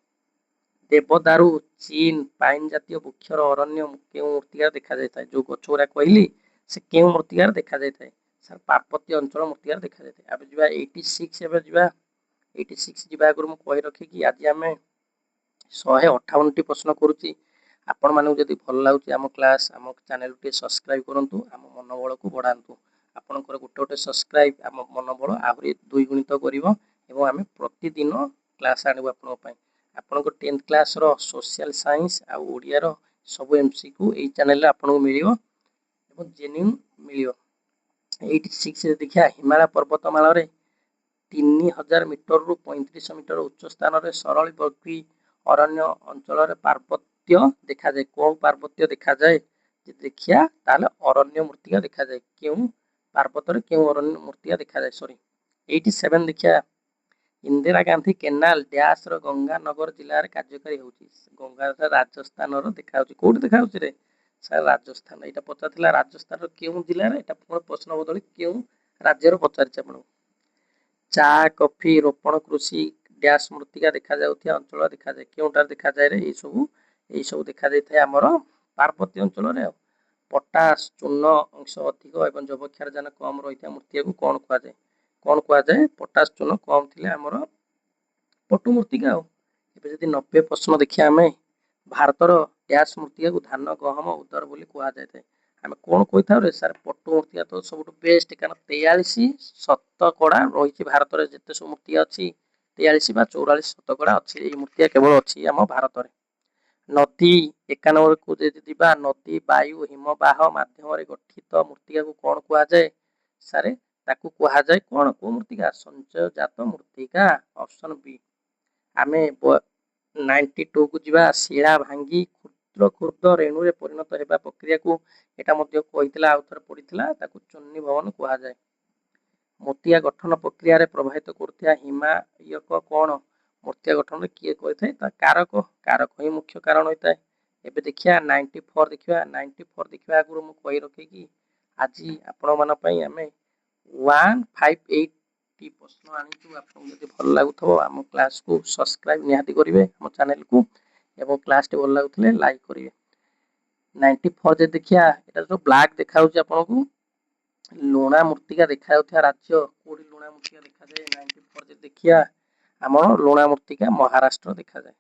ଦେବଦାରୁ ଚୀନ ପାଇନ ଜାତୀୟ ବୃକ୍ଷର ଅରଣ୍ୟ କେଉଁ ମୂର୍ତ୍ତିକାରେ ଦେଖାଯାଇଥାଏ? ଯୋଉ ଗଛ ଗୁଡ଼ା କହିଲି ସେ କେଉଁ ମୂର୍ତ୍ତିକାରେ ଦେଖାଯାଇଥାଏ? ସାର୍ ପାର୍ବତ୍ୟ ଅଞ୍ଚଳ ମୂର୍ତ୍ତିକାରେ ଦେଖାଯାଇଥାଏ। ଏବେ ଯିବା 86 ଏବେ ଯିବା 86 ଯିବା ଆଗରୁ ମୁଁ କହି ରଖିକି ଆଜି ଆମେ 158ଟି ପ୍ରଶ୍ନ କରୁଛି। ଆପଣମାନଙ୍କୁ ଯଦି ଭଲ ଲାଗୁଛି ଆମ କ୍ଲାସ୍ ଆମ ଚ୍ୟାନେଲକୁ ଟିକେ ସବସ୍କ୍ରାଇବ୍ କରନ୍ତୁ, ଆମ ମନୋବଳକୁ ବଢ଼ାନ୍ତୁ। ଆପଣଙ୍କର ଗୋଟେ ଗୋଟେ ସବସ୍କ୍ରାଇବ୍ ଆମ ମନୋବଳ ଆହୁରି ଦ୍ୱିଗୁଣିତ କରିବ ଏବଂ ଆମେ ପ୍ରତିଦିନ କ୍ଲାସ୍ ଆଣିବୁ ଆପଣଙ୍କ ପାଇଁ। ଆପଣଙ୍କ 10th କ୍ଲାସ୍ର ସୋସିଆଲ ସାଇନ୍ସ ଆଉ ଓଡ଼ିଆର ସବୁ MCQ ଏଇ ଚ୍ୟାନେଲରେ ଆପଣଙ୍କୁ ମିଳିବ ଏବଂ ଜେନ୍ୟୁନ୍ ମିଳିବ। 86 ଦେଖିବା ହିମାଳୟ ପର୍ବତମାଳାରେ 3000 ମିଟରରୁ 3500 ମିଟର ଉଚ୍ଚ ସ୍ଥାନରେ ସରଳୀ ବଗି ଅରଣ୍ୟ ଅଞ୍ଚଳରେ ପାର୍ବତ୍ୟ ଦେଖାଯାଏ। କେଉଁ ପାର୍ବତ୍ୟ ଦେଖାଯାଏ? ଯଦି ଦେଖିବା ତାହେଲେ ଅରଣ୍ୟ ମୂର୍ତ୍ତିକା ଦେଖାଯାଏ। କେଉଁ ପାର୍ବତ୍ୟରେ କେଉଁ ଅରଣ୍ୟ ମୂର୍ତ୍ତିକା ଦେଖାଯାଏ? 87 ଦେଖିବା ଇନ୍ଦିରା ଗାନ୍ଧୀ କେନାଲ ଡ୍ୟାସ୍ର ଗଙ୍ଗାନଗର ଜିଲ୍ଲାରେ କାର୍ଯ୍ୟକାରୀ ହେଉଛି। ଗଙ୍ଗାଟା ରାଜସ୍ଥାନର ଦେଖାଯାଉଛି। କୋଉଠି ଦେଖାଯାଉଛି ରେ? ସାର୍ ରାଜସ୍ଥାନ। ଏଇଟା ପଚାରିଥିଲା ରାଜସ୍ଥାନର କେଉଁ ଜିଲ୍ଲାରେ? ଏଇଟା ପୁଣି ପ୍ରଶ୍ନ ବଦଳି କେଉଁ ରାଜ୍ୟର ପଚାରିଛି ଆପଣଙ୍କୁ। ଚା କଫି ରୋପଣ କୃଷି ଡ୍ୟାସ୍ ମୂର୍ତ୍ତିକା ଦେଖାଯାଉଥିବା ଅଞ୍ଚଳ ଦେଖାଯାଏ। କେଉଁଟାରେ ଦେଖାଯାଏ ରେ? ଏଇସବୁ ଦେଖାଯାଇଥାଏ ଆମର ପାର୍ବତ୍ୟ ଅଞ୍ଚଳରେ। ଆଉ ପଟାସ ଚୂର୍ଣ୍ଣ ଅଂଶ ଅଧିକ ଏବଂ ଯବକ୍ଷାରଜାନ କମ୍ ରହିଥିବା ମୂର୍ତ୍ତିକାକୁ କ'ଣ କୁହାଯାଏ? କ'ଣ କୁହାଯାଏ? ପଟାସ ଚୂର୍ଣ୍ଣ କମ୍ ଥିଲେ ଆମର ପଟୁ ମୂର୍ତ୍ତିକା। ଆଉ ଏବେ ଯଦି 90 ପ୍ରଶ୍ନ ଦେଖିବା ଆମେ ଭାରତର ଡ୍ୟାସ୍ ମୂର୍ତ୍ତିକାକୁ ଧାନ ଗହମ ଉଦର ବୋଲି କୁହାଯାଇଥାଏ। ଆମେ କ'ଣ କହିଥାଉ ରେ? ସାର୍ ପଟୁ ମୂର୍ତ୍ତିକା ତ ସବୁଠୁ ବେଷ୍ଟ, କାରଣ 43% ରହିଛି ଭାରତରେ ଯେତେ ସବୁ ମୂର୍ତ୍ତିକା ଅଛି 43 ବା 44% ଅଛି। ଏଇ ମୂର୍ତ୍ତିକା କେବଳ ଅଛି ଆମ ଭାରତରେ। ନଦୀ 91କୁ ଯଦି ଯିବା ନଦୀ ବାୟୁ ହିମବାହ ମାଧ୍ୟମରେ ଗଠିତ ମୂର୍ତ୍ତିକାକୁ କ'ଣ କୁହାଯାଏ? ସାର୍ ତାକୁ କୁହାଯାଏ କ'ଣ? କୋଉ ମୂର୍ତ୍ତିକା? ସଞ୍ଚୟଜାତ ମୂର୍ତ୍ତିକା। Option B. ଆମେ 92କୁ ଯିବା ଶିଳା ଭାଙ୍ଗି କ୍ଷୁଦ୍ର କ୍ଷୁଦ୍ର ରେଣୁରେ ପରିଣତ ହେବା ପ୍ରକ୍ରିୟାକୁ ଏଟା ମଧ୍ୟ କହିଥିଲା ଆଉ ଥରେ ପଡ଼ିଥିଲା ତାକୁ ଚୂର୍ଣ୍ଣି ଭବନ କୁହାଯାଏ। ମୂର୍ତ୍ତିକା ଗଠନ ପ୍ରକ୍ରିୟାରେ ପ୍ରଭାବିତ କରୁଥିବା ହିମାୟକ କ'ଣ? ମୂର୍ତ୍ତିକା ଗଠନରେ କିଏ କରିଥାଏ? ତା କାରକ ହିଁ ମୁଖ୍ୟ କାରଣ ହୋଇଥାଏ। ଏବେ ଦେଖିବା 94 ଦେଖିବା 94 ଦେଖିବା ଆଗରୁ ମୁଁ କହି ରଖିକି ଆଜି ଆପଣମାନଙ୍କ ପାଇଁ ଆମେ 158ଟି ପ୍ରଶ୍ନ ଆଣିଛୁ। ଆପଣଙ୍କୁ ଯଦି ଭଲ ଲାଗୁଥିବ ଆମ କ୍ଲାସ୍କୁ ସବସ୍କ୍ରାଇବ୍ ନିହାତି କରିବେ ଆମ ଚ୍ୟାନେଲକୁ ଏବଂ କ୍ଲାସ୍ଟି ଭଲ ଲାଗୁଥିଲେ ଲାଇକ୍ କରିବେ। 94 ଯଦି ଦେଖିବା ଏଇଟା ଯୋଉ ବ୍ଲାକ୍ ଦେଖାଯାଉଛି ଆପଣଙ୍କୁ ଲୁଣା ମୂର୍ତ୍ତିକା ଦେଖାଯାଉଥିବା ରାଜ୍ୟ କୋଉଠି ଲୁଣା ମୂର୍ତ୍ତିକା ଦେଖାଯାଏ? 94 ଯଦି ଦେଖିବା ଆମର ଲୁଣା ମୂର୍ତ୍ତିକା ମହାରାଷ୍ଟ୍ର ଦେଖାଯାଏ।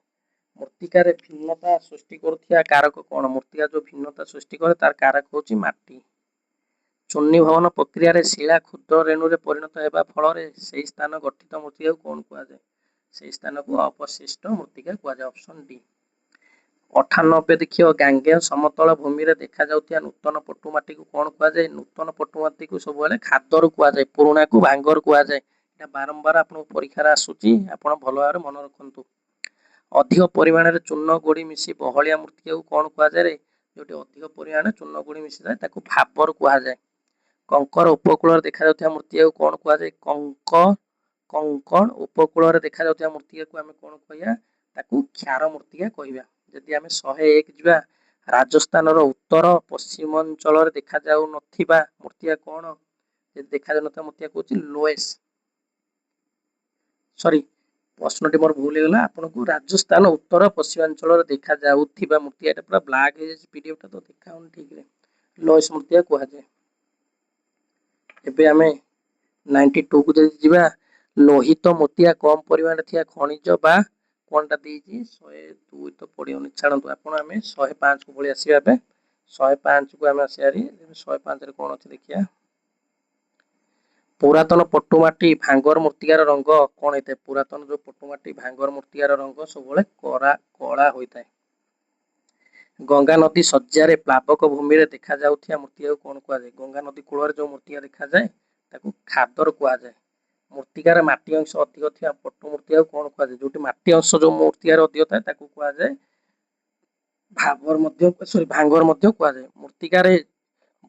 ମୂର୍ତ୍ତିକାରେ ଭିନ୍ନତା ସୃଷ୍ଟି କରୁଥିବା କାରକ କ'ଣ? ମୂର୍ତ୍ତିକା ଯୋଉ ଭିନ୍ନତା ସୃଷ୍ଟି କରେ ତାର କାରକ ହେଉଛି ମାଟି। ଚୂର୍ଣ୍ଣି ଭବନ ପ୍ରକ୍ରିୟାରେ ଶିଳା କ୍ଷୁଦ୍ର ରେଣୁରେ ପରିଣତ ହେବା ଫଳରେ ସେହି ସ୍ଥାନ ଗଠିତ ମୂର୍ତ୍ତିକାକୁ କ'ଣ କୁହାଯାଏ? ସେହି ସ୍ଥାନକୁ ଅବଶିଷ୍ଟ ମୂର୍ତ୍ତିକା କୁହାଯାଏ। Option D. 98 ଦେଖିବ ଗାଙ୍ଗେୟ ସମତଳ ଭୂମିରେ ଦେଖାଯାଉଥିବା ନୂତନ ପଟୁ ମାଟିକୁ କ'ଣ କୁହାଯାଏ? ନୂତନ ପଟୁ ମାଟିକୁ ସବୁବେଳେ ଖାଦରୁ କୁହାଯାଏ, ପୁରୁଣାକୁ ଭାଙ୍ଗର କୁହାଯାଏ। ଏଟା ବାରମ୍ବାର ଆପଣଙ୍କ ପରୀକ୍ଷାରେ ଆସୁଛି, ଆପଣ ଭଲ ଭାବରେ ମନେ ରଖନ୍ତୁ। ଅଧିକ ପରିମାଣରେ ଚୂର୍ଣ୍ଣ ଗୋଡ଼ି ମିଶି ବହଳିଆ ମୂର୍ତ୍ତିକାକୁ କ'ଣ କୁହାଯାଏ? ଯୋଉଠି ଅଧିକ ପରିମାଣରେ ଚୂର୍ଣ୍ଣ ଗୋଡ଼ି ମିଶିଥାଏ ତାକୁ ଭାବର କୁହାଯାଏ। କଙ୍କର ଉପକୂଳରେ ଦେଖାଯାଉଥିବା ମୂର୍ତ୍ତିକାକୁ କ'ଣ କୁହାଯାଏ? କଙ୍କଣ ଉପକୂଳରେ ଦେଖାଯାଉଥିବା ମୂର୍ତ୍ତିକାକୁ ଆମେ କ'ଣ କହିବା? ତାକୁ କ୍ଷାର ମୂର୍ତ୍ତିକା କହିବା। ଯଦି ଆମେ 101 ଯିବା ରାଜସ୍ଥାନର ଉତ୍ତର ପଶ୍ଚିମାଞ୍ଚଳରେ ଦେଖାଯାଉନଥିବା ମୂର୍ତ୍ତିକା କ'ଣ? ଯଦି ଦେଖାଯାଉନଥିବା ମୂର୍ତ୍ତିକା କହୁଛି ଲୋଏସ୍। ପ୍ରଶ୍ନଟି ମୋର ଭୁଲ ହେଇଗଲା। ଆପଣଙ୍କୁ ରାଜସ୍ଥାନ ଉତ୍ତର ପଶ୍ଚିମାଞ୍ଚଳରେ ଦେଖାଯାଉଥିବା ମୂର୍ତ୍ତିକା, ଏଟା ପୁରା ବ୍ଲାକ୍ ହେଇଯାଇଛି ପିଡିଏଫଟା ତ ଦେଖାଉନି ଠିକରେ, ଲୋଏସ୍ ମୂର୍ତ୍ତିକା କୁହାଯାଏ। ଏବେ ଆମେ 92କୁ ଯଦି ଯିବା ଲୋହିତ ମୋତିଆ କମ୍ ପରିମାଣରେ ଥିବା ଖଣିଜ ବା କ'ଣଟା ଦେଇଛି? 102 ତ ପଡ଼ିବନି, ଛାଡ଼ନ୍ତୁ ଆପଣ ଆମେ 105କୁ ପଳେଇ ଆସିବା। ଏବେ 105କୁ ଆମେ ଆସିବାରି 105ରେ କ'ଣ ଅଛି ଦେଖିବା। ପୁରାତନ ପଟୁମାଟି ଭାଙ୍ଗର ମୂର୍ତ୍ତିକାର ରଙ୍ଗ କଣ ହେଇଥାଏ? ପୁରାତନ ଯୋଉ ପଟୁମାଟି ଭାଙ୍ଗର ମୂର୍ତ୍ତିକାର ରଙ୍ଗ ସବୁବେଳେ କଳା ହୋଇଥାଏ। ଗଙ୍ଗା ନଦୀ ଶଯ୍ୟାରେ ପ୍ଲାବକ ଭୂମିରେ ଦେଖାଯାଉଥିବା ମୂର୍ତ୍ତିକାକୁ କଣ କୁହାଯାଏ? ଗଙ୍ଗା ନଦୀ କୂଳରେ ଯୋଉ ମୂର୍ତ୍ତିକା ଦେଖାଯାଏ ତାକୁ ଖାଦର କୁହାଯାଏ। ମୂର୍ତ୍ତିକାର ମାଟି ଅଂଶ ଅଧିକ ଥିବା ପଟୁ ମୂର୍ତ୍ତିକାକୁ କଣ କୁହାଯାଏ? ଯୋଉଠି ମାଟି ଅଂଶ ଯୋଉ ମୂର୍ତ୍ତିକାର ଅଧିକ ଥାଏ ତାକୁ କୁହାଯାଏ ଭାଙ୍ଗର ମଧ୍ୟ କୁହାଯାଏ। ମୂର୍ତ୍ତିକାରେ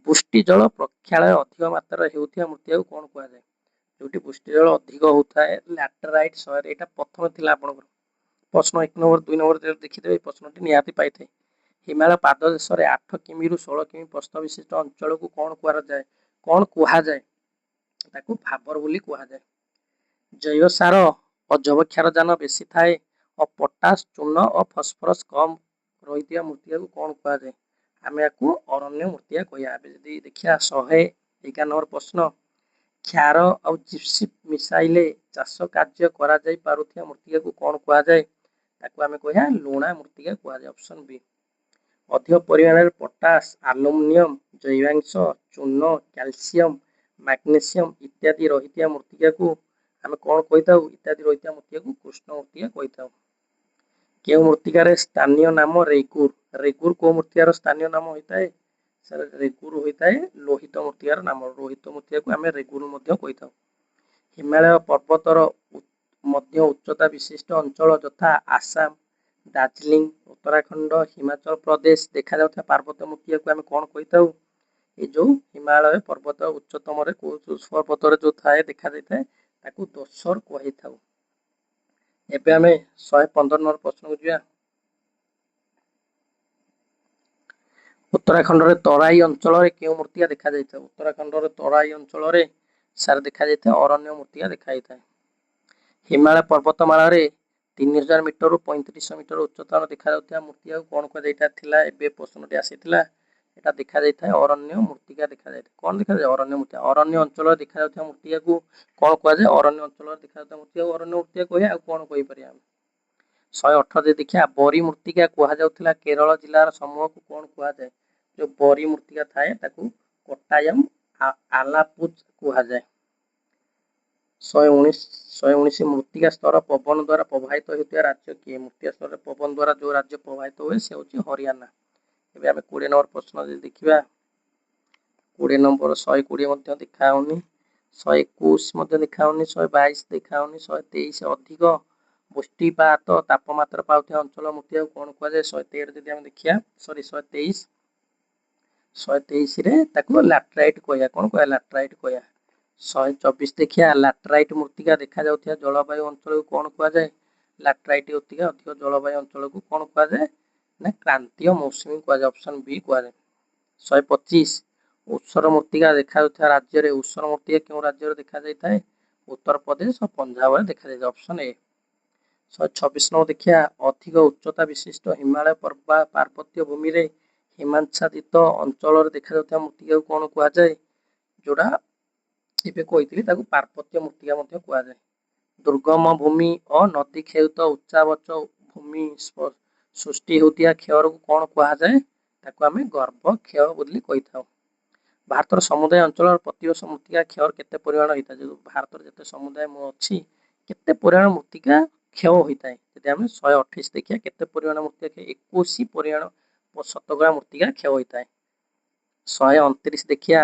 ବୃଷ୍ଟି ଜଳ ପ୍ରକ୍ଷାଳୟ ଅଧିକ ମାତ୍ରାରେ ହେଉଥିବା ମୂର୍ତ୍ତିକାକୁ କଣ କୁହାଯାଏ? ଯୋଉଠି ବୃଷ୍ଟି ଜଳ ଅଧିକ ହଉଥାଏ ଲାଟରାଇଟ ସଏଲ। ଏଇଟା ପ୍ରଥମେ ଥିଲା ଆପଣଙ୍କର ପ୍ରଶ୍ନ 1 ନମ୍ବର 2 ନମ୍ବର ଦେଖିଦେବେ ଏଇ ପ୍ରଶ୍ନଟି ନିହାତି ପାଇଥାଏ। ହିମାଳୟ ପାଦଦେଶରେ 8 କିମିରୁ 16 କିମି ପ୍ରସ୍ଥ ବିଶିଷ୍ଟ ଅଞ୍ଚଳକୁ କଣ କୁହାଯାଏ? କଣ କୁହାଯାଏ? ତାକୁ ଭାବର ବୋଲି କୁହାଯାଏ। ଜୈବ ସାର ଓ ଯବକ୍ଷାରଜାନ ବେଶୀ ଥାଏ ଓ ପଟାସ ଚୂନ ଓ ଫସଫରସ କମ ରହିଥିବା ମୂର୍ତ୍ତିକାକୁ କଣ କୁହାଯାଏ? ଆମେ ୟାକୁ ଅରଣ୍ୟ ମୂର୍ତ୍ତିକା କହିବା। ଏବେ ଯଦି ଦେଖିବା 111 ନମ୍ବର ପ୍ରଶ୍ନ, କ୍ଷାର ଆଉ ଜିପ୍ସିପ ମିଶାଇଲେ ଚାଷ କାର୍ଯ୍ୟ କରାଯାଇ ପାରୁଥିବା ମୂର୍ତ୍ତିକାକୁ କଣ କୁହାଯାଏ? ତାକୁ ଆମେ କହିବା ଲୁଣା ମୂର୍ତ୍ତିକା କୁହାଯାଏ। ଅପସନ ବି। ଅଧିକ ପରିମାଣରେ ପଟାସ, ଆଲୁମିନିୟମ, ଜୈବାଂଶ, ଚୂନ, କ୍ୟାଲସିୟମ, ମାଗ୍ନେସିୟମ ଇତ୍ୟାଦି ରହିଥିବା ମୂର୍ତ୍ତିକାକୁ ଆମେ କଣ କହିଥାଉ? ଇତ୍ୟାଦି ରହିଥିବା ମୂର୍ତ୍ତିକାକୁ କୃଷ୍ଣ ମୂର୍ତ୍ତିକା କହିଥାଉ। କେଉଁ ମୂର୍ତ୍ତିକାରେ ସ୍ଥାନୀୟ ନାମ ରେଗୁର? ରେଗୁର କୋଉ ମୂର୍ତ୍ତିକାର ସ୍ଥାନୀୟ ନାମ ହୋଇଥାଏ? ରେଗୁର ହୋଇଥାଏ ଲୋହିତ ମୂର୍ତ୍ତିକାର ନାମ। ଲୋହିତ ମୂର୍ତ୍ତିକାକୁ ଆମେ ରେଗୁର ମଧ୍ୟ କହିଥାଉ। ହିମାଳୟ ପର୍ବତର ମଧ୍ୟ ଉଚ୍ଚତା ବିଶିଷ୍ଟ ଅଞ୍ଚଳ ଯଥା ଆସାମ, ଦାର୍ଜିଲିଂ, ଉତ୍ତରାଖଣ୍ଡ, ହିମାଚଳ ପ୍ରଦେଶ ଦେଖାଯାଉଥିବା ପାର୍ବତ୍ୟ ମୂର୍ତ୍ତିକାକୁ ଆମେ କଣ କହିଥାଉ? ଏ ଯୋଉ ହିମାଳୟ ପର୍ବତ ଉଚ୍ଚତମରେ ପର୍ବତରେ ଯୋଉ ଥାଏ ଦେଖାଯାଇଥାଏ ତାକୁ ଦୋସର କହିଥାଉ। ଏବେ ଆମେ 115 ନମ୍ବର ପ୍ରଶ୍ନକୁ ଯିବା। ଉତ୍ତରାଖଣ୍ଡରେ ତରାଇ ଅଞ୍ଚଳରେ କେଉଁ ମୂର୍ତ୍ତିକା ଦେଖାଯାଇଥାଏ? ଉତ୍ତରାଖଣ୍ଡର ତରାଇ ଅଞ୍ଚଳରେ ସାର ଦେଖାଯାଇଥାଏ ଅରଣ୍ୟ ମୂର୍ତ୍ତିକା ଦେଖାଯାଇଥାଏ। ହିମାଳୟ ପର୍ବତମାଳାରେ 3000 ମିଟରରୁ 3500 ମିଟର ଉଚ୍ଚତାର ଦେଖାଯାଉଥିବା ମୂର୍ତ୍ତିକାକୁ କଣ କୁହାଯାଏ? ଏଇଟା ଥିଲା ଏବେ ପ୍ରଶ୍ନଟି ଆସିଥିଲା। ଏଟା ଦେଖାଯାଇଥାଏ ଅରଣ୍ୟ ମୂର୍ତ୍ତିକା ଦେଖାଯାଇଥାଏ। କଣ ଦେଖାଯାଏ? ଅରଣ୍ୟ ମୂର୍ତ୍ତିକା। ଅରଣ୍ୟ ଅଞ୍ଚଳରେ ଦେଖାଯାଉଥିବା ମୂର୍ତ୍ତିକାକୁ କଣ କୁହାଯାଏ? ଅରଣ୍ୟ ଅଞ୍ଚଳରେ ଦେଖାଯାଉଥିବା ମୂର୍ତ୍ତିକାକୁ ଅରଣ୍ୟ ମୂର୍ତ୍ତିକା କହିବା। ଆଉ କଣ କହିପାରିବା ଆମେ? 118 ଦେଖିବା, ବରୀ ମୂର୍ତ୍ତିକା କୁହାଯାଉଥିଲା କେରଳ ଜିଲ୍ଲାର ସମୂହକୁ କଣ କୁହାଯାଏ? ଯୋଉ ବରୀ ମୂର୍ତ୍ତିକା ଥାଏ ତାକୁ କୋଟ୍ଟାୟମ ଆଲାପୁଜ କୁହାଯାଏ। 119 ମୃତ୍ତିକା ସ୍ତର ପବନ ଦ୍ୱାରା ପ୍ରବାହିତ ହେଉଥିବା ରାଜ୍ୟ କିଏ? ମୃତ୍ତିକା ସ୍ତରରେ ପବନ ଦ୍ୱାରା ଯୋଉ ରାଜ୍ୟ ପ୍ରବାହିତ ହୁଏ ସେ ହେଉଛି ହରିୟାଣା। ଏବେ ଆମେ 20 ନମ୍ବର ପ୍ରଶ୍ନ ଯଦି ଦେଖିବା, 20 ନମ୍ବର 120 ମଧ୍ୟ ଦେଖାହଉନି, 121 ମଧ୍ୟ ଦେଖାହଉନି, 122 ଦେଖାହଉନି, 123 ଅଧିକ ବୃଷ୍ଟିପାତ ତାପମାତ୍ରା ପାଉଥିବା ଅଞ୍ଚଳ ମୂର୍ତ୍ତିକାକୁ କଣ କୁହାଯାଏ? 113 ଯଦି ଆମେ ଦେଖିବା 123 ରେ ତାକୁ ଲାଟରାଇଟ କହିବା। କଣ କହିବା? ଲାଟରାଇଟ କହିବା। 124 ଦେଖିବା, ଲାଟରାଇଟ ମୂର୍ତ୍ତିକା ଦେଖାଯାଉଥିବା ଜଳବାୟୁ ଅଞ୍ଚଳକୁ କଣ କୁହାଯାଏ? ଲାଟରାଇଟ ମୂର୍ତ୍ତିକା ଅଧିକ ଜଳବାୟୁ ଅଞ୍ଚଳକୁ କଣ କୁହାଯାଏ? ନା କ୍ରାନ୍ତୀୟ ମୌସୁମୀ କୁହାଯାଏ। ଅପସନ ବି କୁହାଯାଏ। 125 ଊଷର ମୂର୍ତ୍ତିକା ଦେଖାଯାଉଥିବା ରାଜ୍ୟରେ, ଊଷର ମୂର୍ତ୍ତିକା କେଉଁ ରାଜ୍ୟରେ ଦେଖାଯାଇଥାଏ? ଉତ୍ତରପ୍ରଦେଶ ଓ ପଞ୍ଜାବରେ ଦେଖାଯାଇଥାଏ। ଅପସନ ଏ। 126 ନମ୍ବର ଦେଖିବା, ଅଧିକ ଉଚ୍ଚତା ବିଶିଷ୍ଟ ହିମାଳୟ ପାର୍ବତ୍ୟ ଭୂମିରେ ହିମାଚ୍ଛାଦିତ ଅଞ୍ଚଳରେ ଦେଖାଯାଉଥିବା ମୂର୍ତ୍ତିକାକୁ କଣ କୁହାଯାଏ? ଯୋଉଟା ଏବେ କହିଥିଲି ତାକୁ ପାର୍ବତ୍ୟ ମୂର୍ତ୍ତିକା ମଧ୍ୟ କୁହାଯାଏ। ଦୁର୍ଗମ ଭୂମି ଓ ନଦୀ ଖେଳୁତ ଉଚ୍ଚାବଚ ଭୂମି ସୃଷ୍ଟି ହେଉଥିବା କ୍ଷୟକୁ କଣ କୁହାଯାଏ? ତାକୁ ଆମେ ଗର୍ଭ କ୍ଷୟ ବୋଲି କହିଥାଉ। ଭାରତର ସମୁଦାୟ ଅଞ୍ଚଳର ପ୍ରତିବର୍ଷ ମୃତ୍ତିକା କ୍ଷୟର କେତେ ପରିମାଣ ହୋଇଥାଏ? ଯୋଉ ଭାରତର ଯେତେ ସମୁଦାୟ ଅଛି କେତେ ପରିମାଣ ମୃତ୍ତିକା କ୍ଷୟ ହୋଇଥାଏ? ଯଦି ଆମେ 128 ଦେଖିବା, କେତେ ପରିମାଣ ମୃତ୍ତିକା? 21 ପରିମାଣ ଶତକଡ଼ା ମୃତ୍ତିକା କ୍ଷୟ ହୋଇଥାଏ। 129 ଦେଖିବା,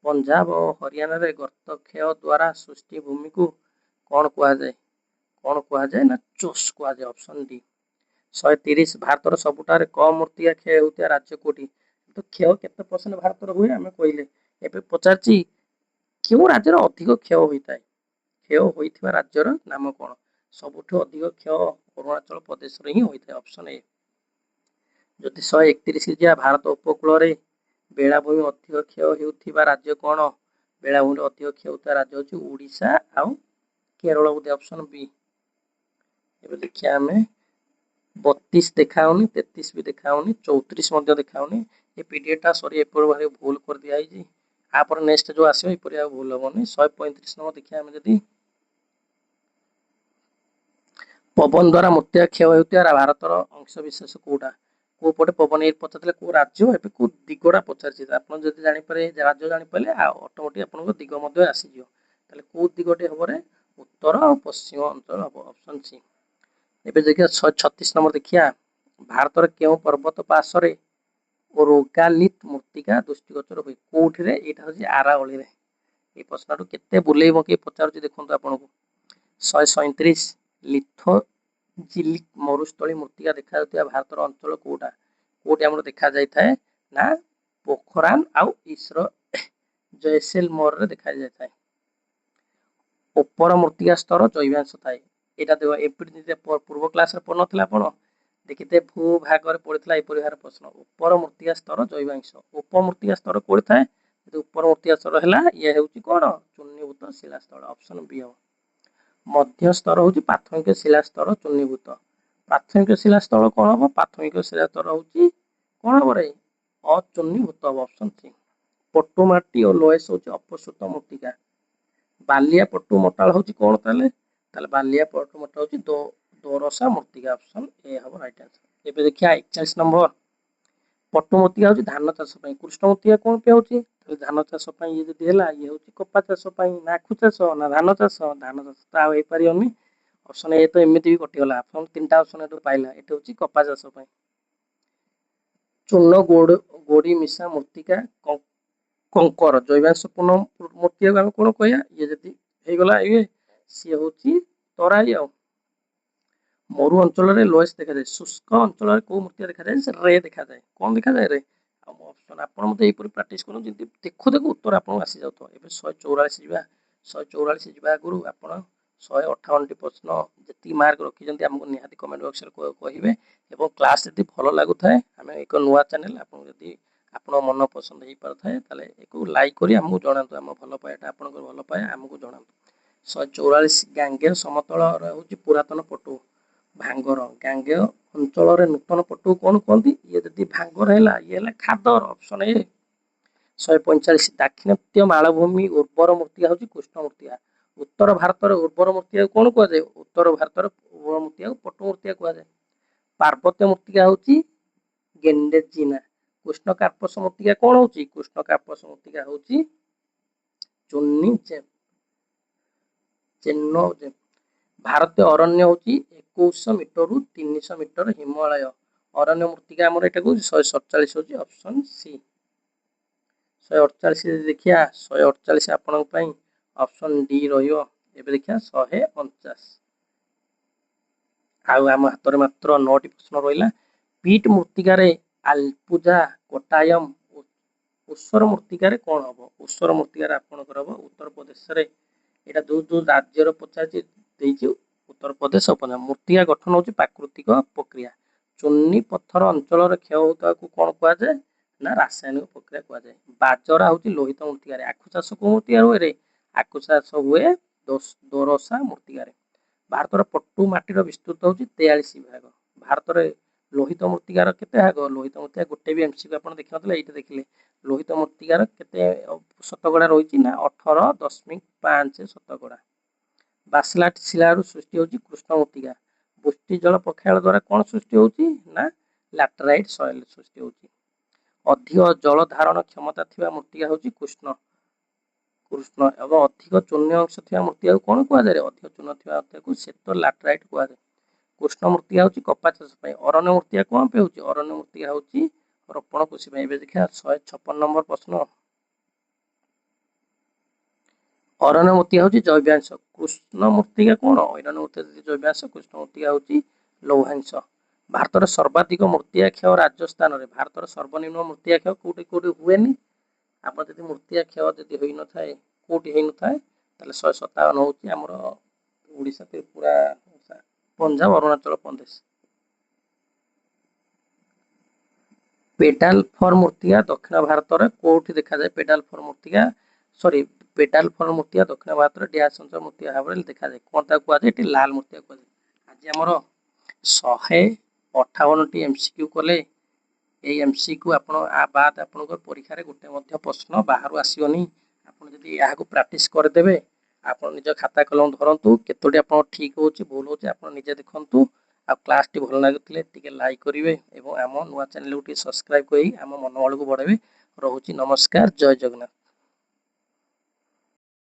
ପଞ୍ଜାବ ଓ ହରିୟାଣାରେ ଗର୍ତ୍ତ କ୍ଷୟ ଦ୍ୱାରା ସୃଷ୍ଟି ଭୂମିକୁ କଣ କୁହାଯାଏ? କଣ କୁହାଯାଏ? ନା ଚୋଷ କୁହାଯାଏ। Option D. 130 ଭାରତର ସବୁଠାରୁ କମ ମୃତ୍ତିକା କ୍ଷୟ ହେଉଥିବା ରାଜ୍ୟ କୋଉଠି? ତ କ୍ଷୟ କେତେ ପରସେଣ୍ଟ ଭାରତର ହୁଏ ଆମେ କହିଲେ। ଏବେ ପଚାରିଛି କେଉଁ ରାଜ୍ୟର ଅଧିକ କ୍ଷୟ ହୋଇଥାଏ? କ୍ଷୟ ହୋଇଥିବା ରାଜ୍ୟର ନାମ କଣ? ସବୁଠୁ ଅଧିକ କ୍ଷୟ ଅରୁଣାଚଳ ପ୍ରଦେଶରେ ହିଁ ହୋଇଥାଏ। ଅପସନ ଏ। ଯଦି 131 ଯିବା, ଭାରତ ଉପକୂଳରେ ବେଳାଭୂମି ଅଧିକ କ୍ଷୟ ହେଉଥିବା ରାଜ୍ୟ କଣ? ବେଳାଭୂମିରେ ଅଧିକ କ୍ଷୟ ହେଉଥିବା ରାଜ୍ୟ ହେଉଛି ଓଡ଼ିଶା ଆଉ କେରଳ ବୋଧେ। ଅପସନ ବି। ଏବେ ଦେଖିବା ଆମେ 32 ଦେଖାଉନି, 33 ବି ଦେଖାଉନି, 34 ମଧ୍ୟ ଦେଖାଉନି। ଏ ପିଡିଏଫ ଟା ଏପରି ଭାବେ ଭୁଲ କରିଦିଆଯାଇଛି। ତାପରେ ନେକ୍ସଟ ଯୋଉ ଆସିବ ଏପରି ଆଉ ଭୁଲ ହବନି। 135 ନମ୍ବର ଦେଖିବା ଆମେ ଯଦି, ପବନ ଦ୍ୱାରା ମୃତ୍ତିକା କ୍ଷୟ ହେଉଥିବା ଭାରତର ଅଂଶ ବିଶେଷ କୋଉଟା? କୋଉ ପଟେ ପବନ? ଏଇ ପଚାରିଥିଲେ କୋଉ ରାଜ୍ୟ, ଏବେ କୋଉ ଦିଗଟା ପଚାରିଛି। ଆପଣ ଯଦି ଜାଣିପାରିବେ ରାଜ୍ୟ ଜାଣିପାରିଲେ ଆଉ ଅଟୋମେଟିକ ଆପଣଙ୍କ ଦିଗ ମଧ୍ୟ ଆସିଯିବ। ताले को दिगटे हबो रे उत्तर और पश्चिम अंचल हबो ऑप्शन सी। एबे देखिया 136 नंबर देखिया भारतर केउ पर्वत पार्श्व रोगालित मृत्तिका दृष्टिगोचर हुए कोठी रे एटा होची आरावली रे। ए प्रश्नटू केते बुलेई मके पचारुची देखंतु आपनकु 137 लिथोजिलिक मरुस्थली मृत्तिका देखा जाउतिया भारतर अंचल कोटा कोटी हमर देखा जाय थाए ना पोखरान आउ इसरो जैसलमेर रे देखा जाय थाए। ऊपर मृत्तिका स्तर जैवांश थाए एटा देव एपिडी पूर्व क्लास रे पढनथिला आपण देखिते भू भाग रे पढितला ए परिहार प्रश्न ऊपर मृत्तिका स्तर जैवांश उपमृत्तिका स्तर कोड थाए यदि ऊपर मृत्तिका स्तर हैला ये हेउची कोन चूर्णीभूत शिला स्तर ऑप्शन बी हो। मध्य स्तर होची प्राथमिक शिला स्तर चूर्णीभूत प्राथमिक शिला स्तर कोन हो प्राथमिक शिला स्तर होची कोन हो रे अचूर्णीभूत ऑप्शन सी। पट्टू माटी और लोयस होची अपसृत मृत्तिका बालिया पट्टू मोटाल होची कोन ताले ताले बालिया पट्टू मोटा होची दोरसा मृत्तिका ऑप्शन ए हबो राइट आंसर। एबे देखिया 41 नंबर पट्टू मृत्तिका होची धान चाष पई कृष्ण मृत्तिका कोन पे होची ताले धान चाष पई ये जदी हैला ये होची कपा चाष पई ना आखु चाष ना धान चाष ता होई परियोनी ऑप्शन ए तो एमिति भी कटि गला ऑप्शन तीनटा ऑप्शन एटो पाइला एटो होची कपा चाष पई। चूर्ण गोड़ी मिसा मृत्तिका कंकर जैवांश पूर्ण मृत्तिका हम कोन कहया ये जदी हे गला ए सी होची तराई आ मरु अंचल रे लोएस देखा जाए शुष्क अंचल रे को मृत्तिका देखा जाए से रे देखा जाए कोन देखा जाए रे ऑप्शन आपण मते एई पर प्रैक्टिस करू जदी देखो देखो उत्तर आपण आसी जाउतो। एबे 144 जिबा 144 जिबा गुरु आपण 158 टी प्रश्न जति मार्क रखि जंती हमको निहाती कमेंट बॉक्स रे कहिबे एवं क्लास जति भलो लागु थाए हमें एक नुवा चैनल आपण जति आपण मन पसंद हेई पर थाए ताले एको लाइक करी हमको जणांतु हम भलो पाएटा आपण को भलो पाए हमको जणांतु। 144 गांगेय समतल रे होची पुरातन पटु भांगर गांगेय अंचल रे नूतन पटु कोन कोंती ये जति भांगर हैला ये हैला खादर ऑप्शन ए। 145 दाक्षिणात्य मालभूमि उर्वर मृत्तिका होची कृष्ण मृत्तिका उत्तर भारत रे उर्वर मृत्तिका कोन को जाय उत्तर भारत रे उर्वर मृत्तिका पटु मृत्तिका को जाय। पार्वत्य मृत्तिका होची गेंडेजिना कृष्ण कार्पस मृत्तिका कोन होची कृष्ण कार्पस मृत्तिका होची चुन्नी चेन्नो भारतीय अरण्य होची 2100 मीटर रु 300 मीटर हिमालय अरण्य मृत्तिका हमर एटा को 147 होची ऑप्शन सी। 148 देखिया 148 आपन पई ऑप्शन डी रहियो। एबे देखिया 149 आउ हम हातर मात्र 9 टी प्रश्न रहिला पीट मृत्तिका रे आलपुजा कोटायम उस्सर मृत्तिका रे कोन हबो उस्सर मृत्तिका रे आपन करबो उत्तर प्रदेश रे एटा दो राज्य रो पचाची देइची उत्तर प्रदेश अपन मृत्तिका गठन होची प्राकृतिक प्रक्रिया चुन्नी पत्थर अंचल रे क्षय होता को कोन कहआ जाय ना रासायनिक प्रक्रिया कहआ जाय। बाजरा होची लोहित मृत्तिका रे आखु चाष को मृत्तिका होय रे आखु चाष हुए दोरसा मृत्तिका रे। भारत रो पट्टू माटी रो विस्तृत होची 43 भाग भारत रे लोहित मृत्तिका रो केते भाग लोहित मृत्तिका गोटे भी एमसीक्यू आपण देखि नथले एइटे देखिले लोहित मृत्तिका रो केते शतकड़ा रहिची ना 18.5 शतकड़ा। बासलाट शिलारू सृष्टि होची कृष्ण मृत्तिका पुष्टि जल प्रक्षालन द्वारा कोन सृष्टि होची ना लैटेराइट सॉइल सृष्टि होची। अधिक जल धारण क्षमता थिबा मृत्तिका होची कृष्ण एवं अधिक चूर्ण अंश थिबा मृत्तिका कोन कहआ जाय अधिक चूर्ण थिबा मृत्तिका को सेतो लैटेराइट कहआ जाय। कृष्ण मृत्तिका होची कपा चाष पई अरण्य मृत्तिका कोन पे होची अरण्य मृत्तिका होची रोपण कृषि पई। एबे देखा 156 नंबर प्रश्न अरण्य मृत्तिका होची जैवांश कृष्ण मृत्तिका कोन अरण्य मृत्तिका जैवांश कृष्ण मृत्तिका होची लौहांश। भारत सर्वाधिक मृत्तिका क्षय राजस्थान रे भारत सर्वनिम्न मृत्तिका क्षय कोटी कोटी हुएनी आप जदि मृत्तिका क्षय जदि होई न थाए कोटी हेई न थाए ताले 157 होची हमर ओडिसा त्रिपुरा पंजाब अरुणाचल प्रदेश। पेडाल फॉर मृत्तिका दक्षिण भारत रे कोठी देखा जाय पेडाल फॉर मृत्तिका सॉरी पेडाल फॉर मृत्तिका दक्षिण भारत रे डैश अंचल मृत्तिका भाबरे देखा जाय कोन ता को एटी लाल मृत्तिका को आज हमर 158 टी एमसीक्यू कोले ए एमसीक्यू आपण आ बाद आपण को परीक्षा रे गुटे मध्य प्रश्न बाहर आसीओनी आपण जदी या को प्रैक्टिस कर देबे आपण निज खाता कलम धरंतु केतोडी आपण ठीक होची भूल होची आपण निजे देखंतु आ क्लास टी भल लागतले टिके लाइक करिवे एवं हम नुवा चैनल को टी सब्सक्राइब करी हम मनोबल को बढ़ावे। रहूची नमस्कार जय जगन्नाथ।